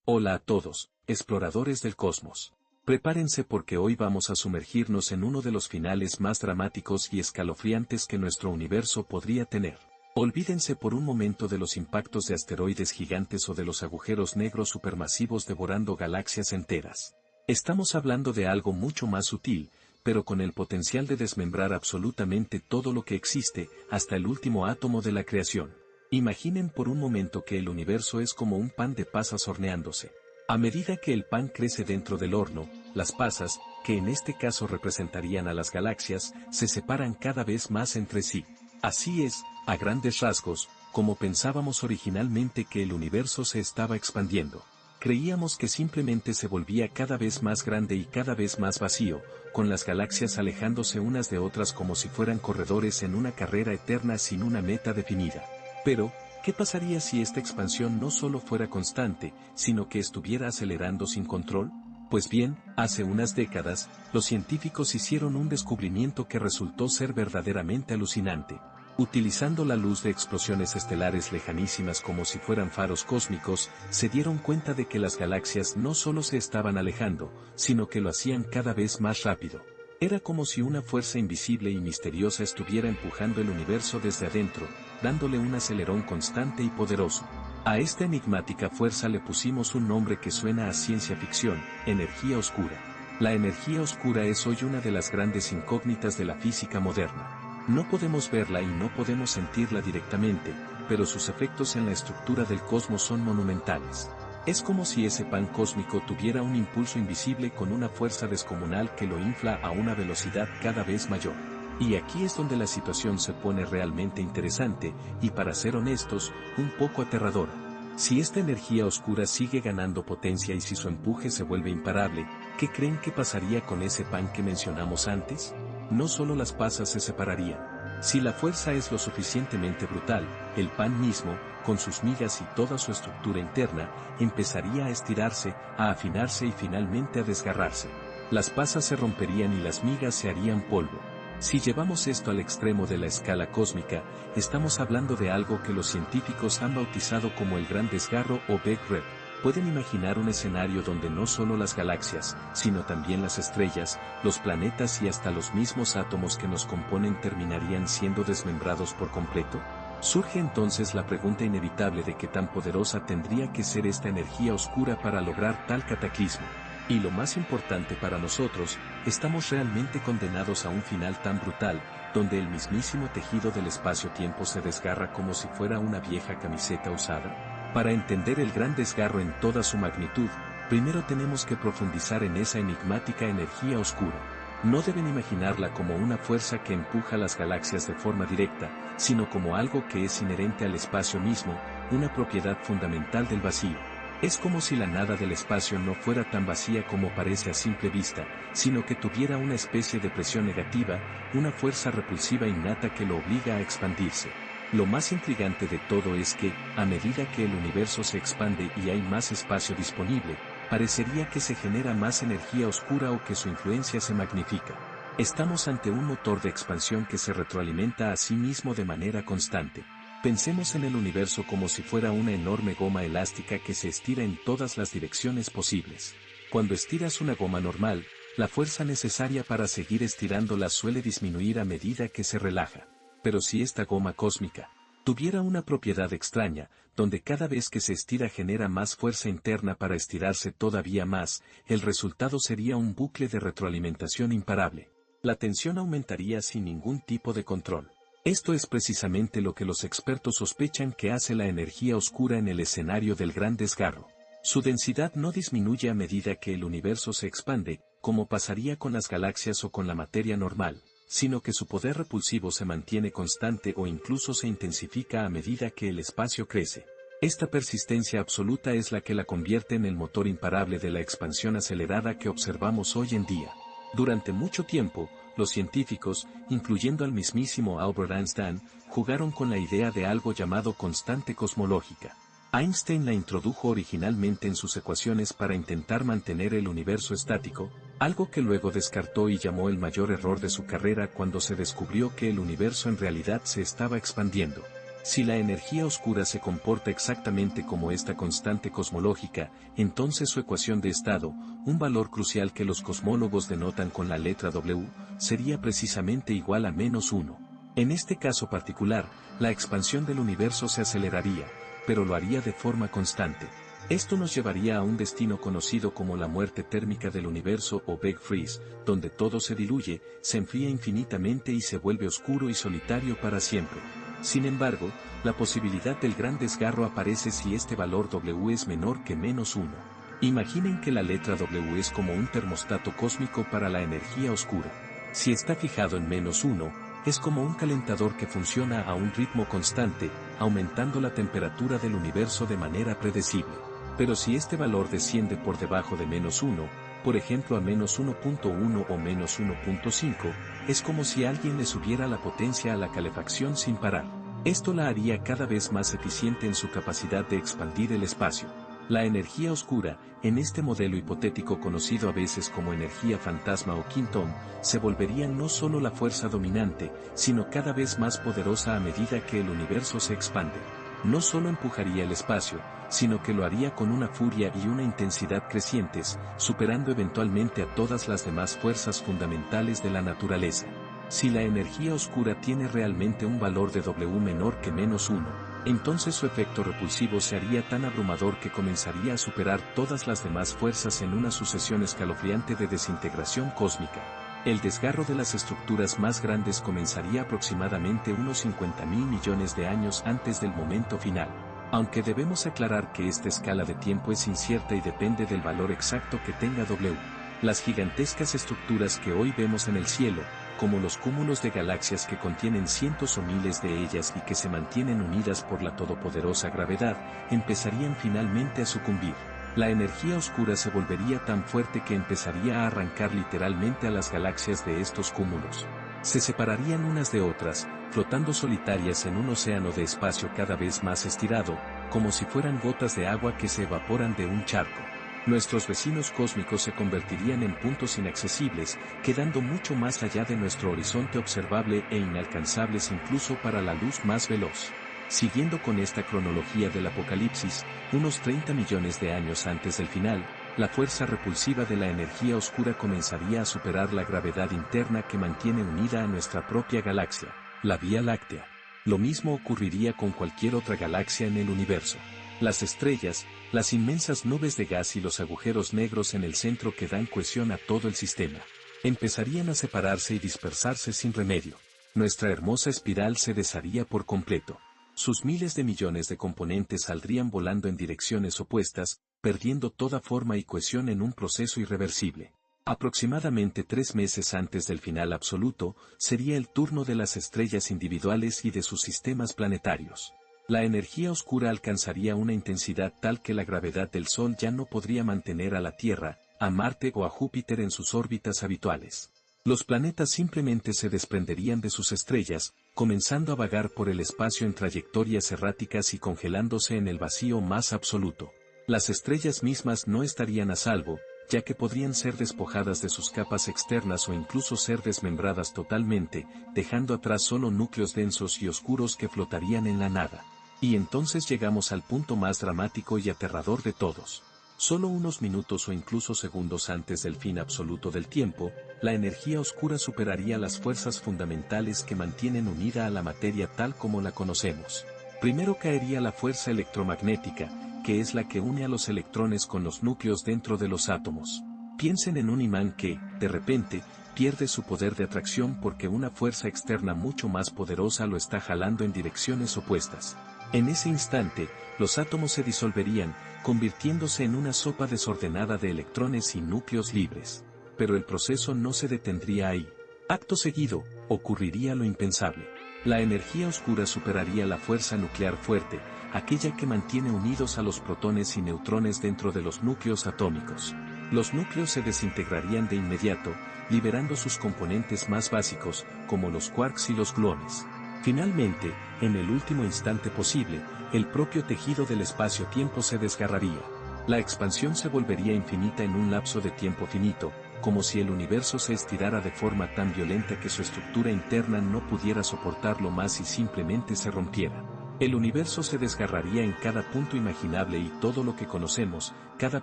Hola a todos, exploradores del cosmos. Prepárense porque hoy vamos a sumergirnos en uno de los finales más dramáticos y escalofriantes que nuestro universo podría tener. Olvídense por un momento de los impactos de asteroides gigantes o de los agujeros negros supermasivos devorando galaxias enteras. Estamos hablando de algo mucho más sutil, pero con el potencial de desmembrar absolutamente todo lo que existe, hasta el último átomo de la creación. Imaginen por un momento que el universo es como un pan de pasas horneándose. A medida que el pan crece dentro del horno, las pasas, que en este caso representarían a las galaxias, se separan cada vez más entre sí. Así es, a grandes rasgos, como pensábamos originalmente que el universo se estaba expandiendo. Creíamos que simplemente se volvía cada vez más grande y cada vez más vacío, con las galaxias alejándose unas de otras como si fueran corredores en una carrera eterna sin una meta definida. Pero, ¿qué pasaría si esta expansión no solo fuera constante, sino que estuviera acelerando sin control? Pues bien, hace unas décadas, los científicos hicieron un descubrimiento que resultó ser verdaderamente alucinante. Utilizando la luz de explosiones estelares lejanísimas como si fueran faros cósmicos, se dieron cuenta de que las galaxias no solo se estaban alejando, sino que lo hacían cada vez más rápido. Era como si una fuerza invisible y misteriosa estuviera empujando el universo desde adentro, dándole un acelerón constante y poderoso. A esta enigmática fuerza le pusimos un nombre que suena a ciencia ficción: energía oscura. La energía oscura es hoy una de las grandes incógnitas de la física moderna. No podemos verla y no podemos sentirla directamente, pero sus efectos en la estructura del cosmos son monumentales. Es como si ese pan cósmico tuviera un impulso invisible con una fuerza descomunal que lo infla a una velocidad cada vez mayor. Y aquí es donde la situación se pone realmente interesante, y para ser honestos, un poco aterradora. Si esta energía oscura sigue ganando potencia y si su empuje se vuelve imparable, ¿qué creen que pasaría con ese pan que mencionamos antes? No solo las pasas se separarían. Si la fuerza es lo suficientemente brutal, el pan mismo, con sus migas y toda su estructura interna, empezaría a estirarse, a afinarse y finalmente a desgarrarse. Las pasas se romperían y las migas se harían polvo. Si llevamos esto al extremo de la escala cósmica, estamos hablando de algo que los científicos han bautizado como el Gran Desgarro o Big Rip. Pueden imaginar un escenario donde no solo las galaxias, sino también las estrellas, los planetas y hasta los mismos átomos que nos componen terminarían siendo desmembrados por completo. Surge entonces la pregunta inevitable de qué tan poderosa tendría que ser esta energía oscura para lograr tal cataclismo. Y lo más importante para nosotros, ¿estamos realmente condenados a un final tan brutal, donde el mismísimo tejido del espacio-tiempo se desgarra como si fuera una vieja camiseta usada? Para entender el Gran Desgarro en toda su magnitud, primero tenemos que profundizar en esa enigmática energía oscura. No deben imaginarla como una fuerza que empuja las galaxias de forma directa, sino como algo que es inherente al espacio mismo, una propiedad fundamental del vacío. Es como si la nada del espacio no fuera tan vacía como parece a simple vista, sino que tuviera una especie de presión negativa, una fuerza repulsiva innata que lo obliga a expandirse. Lo más intrigante de todo es que, a medida que el universo se expande y hay más espacio disponible, parecería que se genera más energía oscura o que su influencia se magnifica. Estamos ante un motor de expansión que se retroalimenta a sí mismo de manera constante. Pensemos en el universo como si fuera una enorme goma elástica que se estira en todas las direcciones posibles. Cuando estiras una goma normal, la fuerza necesaria para seguir estirándola suele disminuir a medida que se relaja. Pero si esta goma cósmica tuviera una propiedad extraña, donde cada vez que se estira genera más fuerza interna para estirarse todavía más, el resultado sería un bucle de retroalimentación imparable. La tensión aumentaría sin ningún tipo de control. Esto es precisamente lo que los expertos sospechan que hace la energía oscura en el escenario del Gran Desgarro. Su densidad no disminuye a medida que el universo se expande, como pasaría con las galaxias o con la materia normal, sino que su poder repulsivo se mantiene constante o incluso se intensifica a medida que el espacio crece. Esta persistencia absoluta es la que la convierte en el motor imparable de la expansión acelerada que observamos hoy en día. Durante mucho tiempo, los científicos, incluyendo al mismísimo Albert Einstein, jugaron con la idea de algo llamado constante cosmológica. Einstein la introdujo originalmente en sus ecuaciones para intentar mantener el universo estático, algo que luego descartó y llamó el mayor error de su carrera cuando se descubrió que el universo en realidad se estaba expandiendo. Si la energía oscura se comporta exactamente como esta constante cosmológica, entonces su ecuación de estado, un valor crucial que los cosmólogos denotan con la letra W, sería precisamente igual a -1. En este caso particular, la expansión del universo se aceleraría, pero lo haría de forma constante. Esto nos llevaría a un destino conocido como la muerte térmica del universo o Big Freeze, donde todo se diluye, se enfría infinitamente y se vuelve oscuro y solitario para siempre. Sin embargo, la posibilidad del gran desgarro aparece si este valor W es menor que -1. Imaginen que la letra W es como un termostato cósmico para la energía oscura. Si está fijado en -1, es como un calentador que funciona a un ritmo constante, aumentando la temperatura del universo de manera predecible. Pero si este valor desciende por debajo de -1, por ejemplo a -1.1 o -1.5, es como si alguien le subiera la potencia a la calefacción sin parar. Esto la haría cada vez más eficiente en su capacidad de expandir el espacio. La energía oscura, en este modelo hipotético conocido a veces como energía fantasma o quintón, se volvería no solo la fuerza dominante, sino cada vez más poderosa a medida que el universo se expande. No solo empujaría el espacio, sino que lo haría con una furia y una intensidad crecientes, superando eventualmente a todas las demás fuerzas fundamentales de la naturaleza. Si la energía oscura tiene realmente un valor de W menor que -1, entonces su efecto repulsivo se haría tan abrumador que comenzaría a superar todas las demás fuerzas en una sucesión escalofriante de desintegración cósmica. El desgarro de las estructuras más grandes comenzaría aproximadamente unos 50.000 millones de años antes del momento final. Aunque debemos aclarar que esta escala de tiempo es incierta y depende del valor exacto que tenga W. Las gigantescas estructuras que hoy vemos en el cielo, como los cúmulos de galaxias que contienen cientos o miles de ellas y que se mantienen unidas por la todopoderosa gravedad, empezarían finalmente a sucumbir. La energía oscura se volvería tan fuerte que empezaría a arrancar literalmente a las galaxias de estos cúmulos. Se separarían unas de otras, flotando solitarias en un océano de espacio cada vez más estirado, como si fueran gotas de agua que se evaporan de un charco. Nuestros vecinos cósmicos se convertirían en puntos inaccesibles, quedando mucho más allá de nuestro horizonte observable e inalcanzables incluso para la luz más veloz. Siguiendo con esta cronología del apocalipsis, unos 30 millones de años antes del final, la fuerza repulsiva de la energía oscura comenzaría a superar la gravedad interna que mantiene unida a nuestra propia galaxia, la Vía Láctea. Lo mismo ocurriría con cualquier otra galaxia en el universo. Las estrellas, las inmensas nubes de gas y los agujeros negros en el centro que dan cohesión a todo el sistema, empezarían a separarse y dispersarse sin remedio. Nuestra hermosa espiral se desharía por completo. Sus miles de millones de componentes saldrían volando en direcciones opuestas, perdiendo toda forma y cohesión en un proceso irreversible. Aproximadamente 3 meses antes del final absoluto, sería el turno de las estrellas individuales y de sus sistemas planetarios. La energía oscura alcanzaría una intensidad tal que la gravedad del Sol ya no podría mantener a la Tierra, a Marte o a Júpiter en sus órbitas habituales. Los planetas simplemente se desprenderían de sus estrellas, comenzando a vagar por el espacio en trayectorias erráticas y congelándose en el vacío más absoluto. Las estrellas mismas no estarían a salvo, ya que podrían ser despojadas de sus capas externas o incluso ser desmembradas totalmente, dejando atrás solo núcleos densos y oscuros que flotarían en la nada. Y entonces llegamos al punto más dramático y aterrador de todos. Solo unos minutos o incluso segundos antes del fin absoluto del tiempo, la energía oscura superaría las fuerzas fundamentales que mantienen unida a la materia tal como la conocemos. Primero caería la fuerza electromagnética, que es la que une a los electrones con los núcleos dentro de los átomos. Piensen en un imán que, de repente, pierde su poder de atracción porque una fuerza externa mucho más poderosa lo está jalando en direcciones opuestas. En ese instante, los átomos se disolverían, convirtiéndose en una sopa desordenada de electrones y núcleos libres. Pero el proceso no se detendría ahí. Acto seguido, ocurriría lo impensable. La energía oscura superaría la fuerza nuclear fuerte, aquella que mantiene unidos a los protones y neutrones dentro de los núcleos atómicos. Los núcleos se desintegrarían de inmediato, liberando sus componentes más básicos, como los quarks y los gluones. Finalmente, en el último instante posible, el propio tejido del espacio-tiempo se desgarraría. La expansión se volvería infinita en un lapso de tiempo finito, como si el universo se estirara de forma tan violenta que su estructura interna no pudiera soportarlo más y simplemente se rompiera. El universo se desgarraría en cada punto imaginable y todo lo que conocemos, cada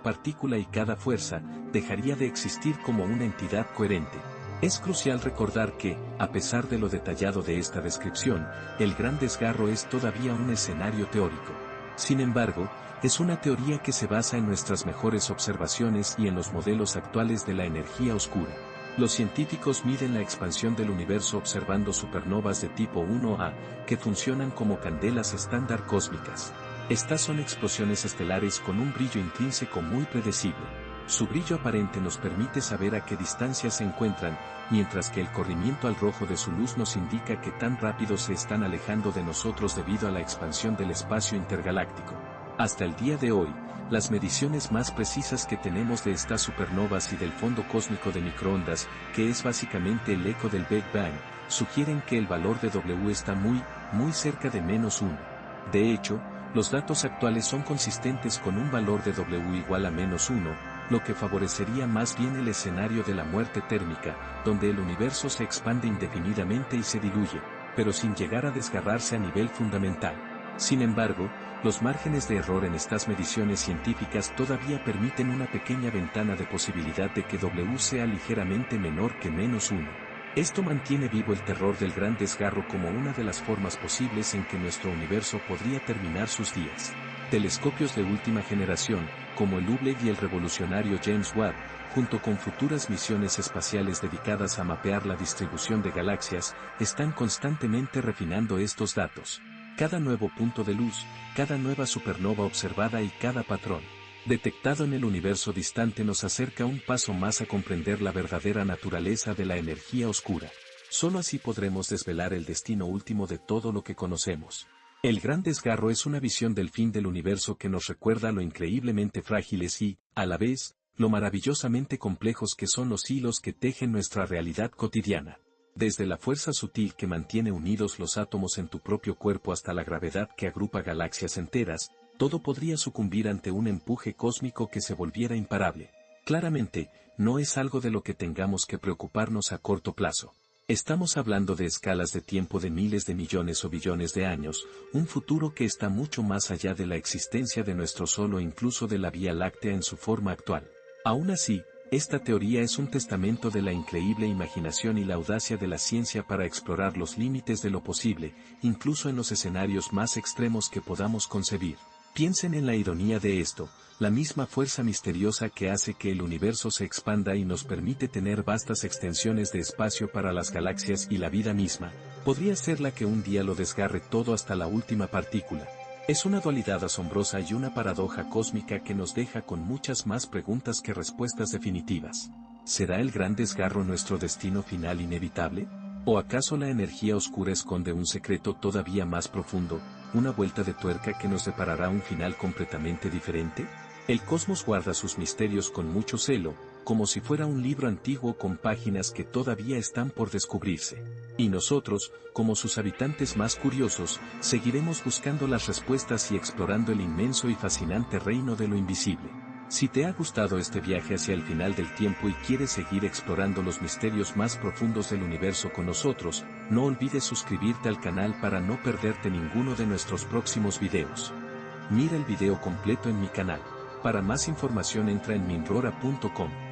partícula y cada fuerza, dejaría de existir como una entidad coherente. Es crucial recordar que, a pesar de lo detallado de esta descripción, el Gran Desgarro es todavía un escenario teórico. Sin embargo, es una teoría que se basa en nuestras mejores observaciones y en los modelos actuales de la energía oscura. Los científicos miden la expansión del universo observando supernovas de tipo 1A, que funcionan como candelas estándar cósmicas. Estas son explosiones estelares con un brillo intrínseco muy predecible. Su brillo aparente nos permite saber a qué distancia se encuentran, mientras que el corrimiento al rojo de su luz nos indica que tan rápido se están alejando de nosotros debido a la expansión del espacio intergaláctico. Hasta el día de hoy, las mediciones más precisas que tenemos de estas supernovas y del fondo cósmico de microondas, que es básicamente el eco del Big Bang, sugieren que el valor de W está muy cerca de -1. De hecho, los datos actuales son consistentes con un valor de W igual a -1, lo que favorecería más bien el escenario de la muerte térmica, donde el universo se expande indefinidamente y se diluye, pero sin llegar a desgarrarse a nivel fundamental. Sin embargo, los márgenes de error en estas mediciones científicas todavía permiten una pequeña ventana de posibilidad de que W sea ligeramente menor que -1. Esto mantiene vivo el terror del Gran Desgarro como una de las formas posibles en que nuestro universo podría terminar sus días. Telescopios de última generación, como el Hubble y el revolucionario James Webb, junto con futuras misiones espaciales dedicadas a mapear la distribución de galaxias, están constantemente refinando estos datos. Cada nuevo punto de luz, cada nueva supernova observada y cada patrón detectado en el universo distante nos acerca un paso más a comprender la verdadera naturaleza de la energía oscura. Solo así podremos desvelar el destino último de todo lo que conocemos. El Gran Desgarro es una visión del fin del universo que nos recuerda lo increíblemente frágiles y, a la vez, lo maravillosamente complejos que son los hilos que tejen nuestra realidad cotidiana. Desde la fuerza sutil que mantiene unidos los átomos en tu propio cuerpo hasta la gravedad que agrupa galaxias enteras, todo podría sucumbir ante un empuje cósmico que se volviera imparable. Claramente, no es algo de lo que tengamos que preocuparnos a corto plazo. Estamos hablando de escalas de tiempo de miles de millones o billones de años, un futuro que está mucho más allá de la existencia de nuestro Sol o incluso de la Vía Láctea en su forma actual. Aún así, esta teoría es un testamento de la increíble imaginación y la audacia de la ciencia para explorar los límites de lo posible, incluso en los escenarios más extremos que podamos concebir. Piensen en la ironía de esto, la misma fuerza misteriosa que hace que el universo se expanda y nos permite tener vastas extensiones de espacio para las galaxias y la vida misma, podría ser la que un día lo desgarre todo hasta la última partícula. Es una dualidad asombrosa y una paradoja cósmica que nos deja con muchas más preguntas que respuestas definitivas. ¿Será el Gran Desgarro nuestro destino final inevitable? ¿O acaso la energía oscura esconde un secreto todavía más profundo, una vuelta de tuerca que nos deparará un final completamente diferente? El cosmos guarda sus misterios con mucho celo, como si fuera un libro antiguo con páginas que todavía están por descubrirse. Y nosotros, como sus habitantes más curiosos, seguiremos buscando las respuestas y explorando el inmenso y fascinante reino de lo invisible. Si te ha gustado este viaje hacia el final del tiempo y quieres seguir explorando los misterios más profundos del universo con nosotros, no olvides suscribirte al canal para no perderte ninguno de nuestros próximos videos. Mira el video completo en mi canal. Para más información entra en minrora.com.